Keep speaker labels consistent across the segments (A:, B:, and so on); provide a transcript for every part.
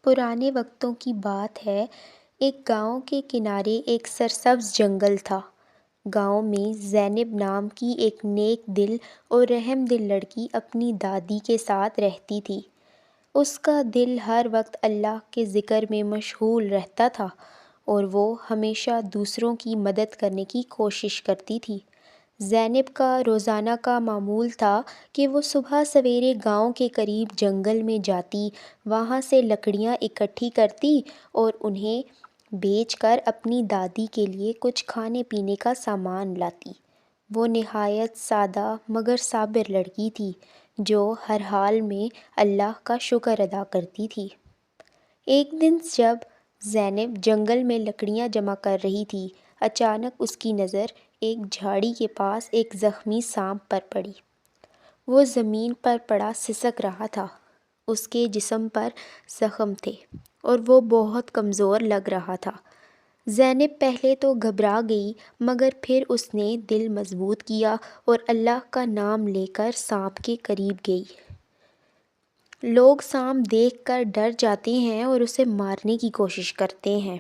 A: پرانے وقتوں کی بات ہے۔ ایک گاؤں کے کنارے ایک سرسبز جنگل تھا۔ گاؤں میں زینب نام کی ایک نیک دل اور رحم دل لڑکی اپنی دادی کے ساتھ رہتی تھی۔ اس کا دل ہر وقت اللہ کے ذکر میں مشغول رہتا تھا اور وہ ہمیشہ دوسروں کی مدد کرنے کی کوشش کرتی تھی۔ زینب کا روزانہ کا معمول تھا کہ وہ صبح سویرے گاؤں کے قریب جنگل میں جاتی، وہاں سے لکڑیاں اکٹھی کرتی اور انہیں بیچ کر اپنی دادی کے لیے کچھ کھانے پینے کا سامان لاتی۔ وہ نہایت سادہ مگر صابر لڑکی تھی جو ہر حال میں اللہ کا شکر ادا کرتی تھی۔ ایک دن جب زینب جنگل میں لکڑیاں جمع کر رہی تھی، اچانک اس کی نظر ایک جھاڑی کے پاس ایک زخمی سانپ پر پڑی۔ وہ زمین پر پڑا سسک رہا تھا۔ اس کے جسم پر زخم تھے اور وہ بہت کمزور لگ رہا تھا۔ زینب پہلے تو گھبرا گئی مگر پھر اس نے دل مضبوط کیا اور اللہ کا نام لے کر سانپ کے قریب گئی۔ لوگ سانپ دیکھ کر ڈر جاتے ہیں اور اسے مارنے کی کوشش کرتے ہیں،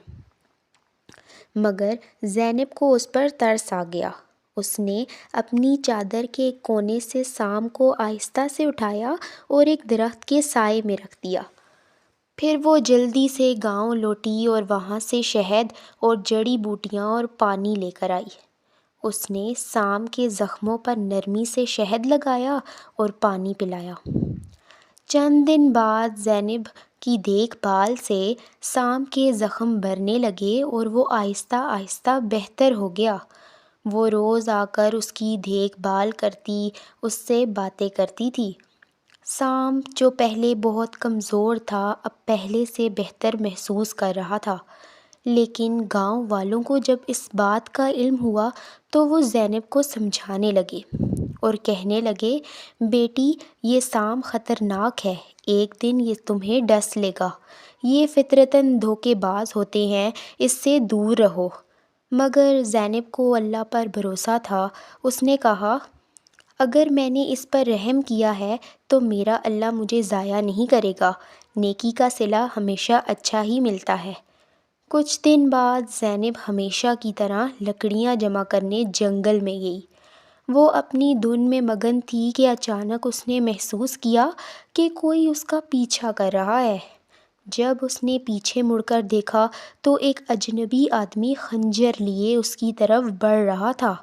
A: مگر زینب کو اس پر ترس آ گیا۔ اس نے اپنی چادر کے ایک کونے سے سانپ کو آہستہ سے اٹھایا اور ایک درخت کے سائے میں رکھ دیا۔ پھر وہ جلدی سے گاؤں لوٹی اور وہاں سے شہد اور جڑی بوٹیاں اور پانی لے کر آئی۔ اس نے سانپ کے زخموں پر نرمی سے شہد لگایا اور پانی پلایا۔ چند دن بعد زینب کی دیکھ بھال سے سانپ کے زخم بھرنے لگے اور وہ آہستہ آہستہ بہتر ہو گیا۔ وہ روز آ کر اس کی دیکھ بھال کرتی، اس سے باتیں کرتی تھی۔ سانپ جو پہلے بہت کمزور تھا اب پہلے سے بہتر محسوس کر رہا تھا، لیکن گاؤں والوں کو جب اس بات کا علم ہوا تو وہ زینب کو سمجھانے لگے اور کہنے لگے، بیٹی یہ سانپ خطرناک ہے، ایک دن یہ تمہیں ڈس لے گا، یہ فطرتاً دھوکے باز ہوتے ہیں، اس سے دور رہو۔ مگر زینب کو اللہ پر بھروسہ تھا۔ اس نے کہا، اگر میں نے اس پر رحم کیا ہے تو میرا اللہ مجھے ضائع نہیں کرے گا، نیکی کا صلہ ہمیشہ اچھا ہی ملتا ہے۔ کچھ دن بعد زینب ہمیشہ کی طرح لکڑیاں جمع کرنے جنگل میں گئی۔ وہ اپنی دھن میں مگن تھی کہ اچانک اس نے محسوس کیا کہ کوئی اس کا پیچھا کر رہا ہے۔ جب اس نے پیچھے مڑ کر دیکھا تو ایک اجنبی آدمی خنجر لیے اس کی طرف بڑھ رہا تھا۔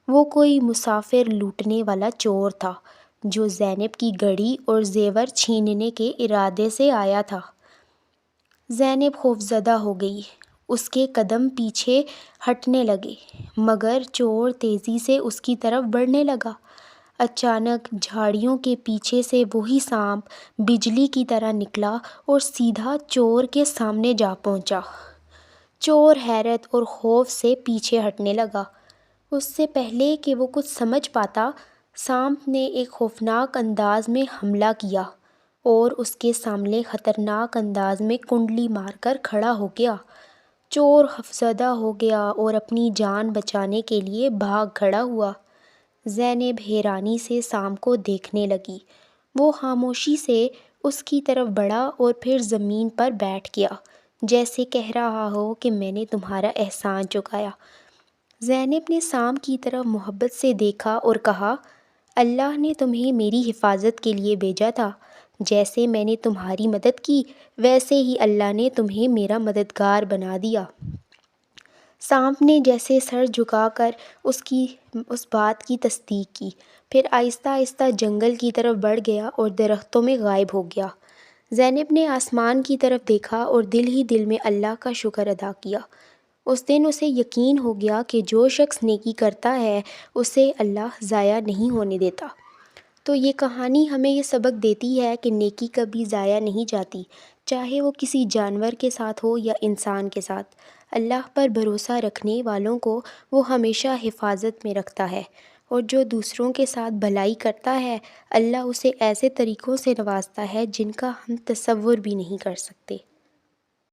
A: وہ کوئی مسافر لوٹنے والا چور تھا جو زینب کی گھڑی اور زیور چھیننے کے ارادے سے آیا تھا۔ زینب خوفزدہ ہو گئی، اس کے قدم پیچھے ہٹنے لگے، مگر چور تیزی سے اس کی طرف بڑھنے لگا۔ اچانک جھاڑیوں کے پیچھے سے وہی سانپ بجلی کی طرح نکلا اور سیدھا چور کے سامنے جا پہنچا۔ چور حیرت اور خوف سے پیچھے ہٹنے لگا۔ اس سے پہلے کہ وہ کچھ سمجھ پاتا، سانپ نے ایک خوفناک انداز میں حملہ کیا اور اس کے سامنے خطرناک انداز میں کنڈلی مار کر کھڑا ہو گیا۔ چور خوفزدہ ہو گیا اور اپنی جان بچانے کے لیے بھاگ کھڑا ہوا۔ زینب حیرانی سے سانپ کو دیکھنے لگی۔ وہ خاموشی سے اس کی طرف بڑھا اور پھر زمین پر بیٹھ گیا، جیسے کہہ رہا ہو کہ میں نے تمہارا احسان چکایا۔ زینب نے سانپ کی طرف محبت سے دیکھا اور کہا، اللہ نے تمہیں میری حفاظت کے لیے بھیجا تھا، جیسے میں نے تمہاری مدد کی ویسے ہی اللہ نے تمہیں میرا مددگار بنا دیا۔ سانپ نے جیسے سر جھکا کر اس بات کی تصدیق کی، پھر آہستہ آہستہ جنگل کی طرف بڑھ گیا اور درختوں میں غائب ہو گیا۔ زینب نے آسمان کی طرف دیکھا اور دل ہی دل میں اللہ کا شکر ادا کیا۔ اس دن اسے یقین ہو گیا کہ جو شخص نیکی کرتا ہے اسے اللہ ضائع نہیں ہونے دیتا۔ تو یہ کہانی ہمیں یہ سبق دیتی ہے کہ نیکی کبھی ضائع نہیں جاتی، چاہے وہ کسی جانور کے ساتھ ہو یا انسان کے ساتھ۔ اللہ پر بھروسہ رکھنے والوں کو وہ ہمیشہ حفاظت میں رکھتا ہے، اور جو دوسروں کے ساتھ بھلائی کرتا ہے اللہ اسے ایسے طریقوں سے نوازتا ہے جن کا ہم تصور بھی نہیں کر سکتے۔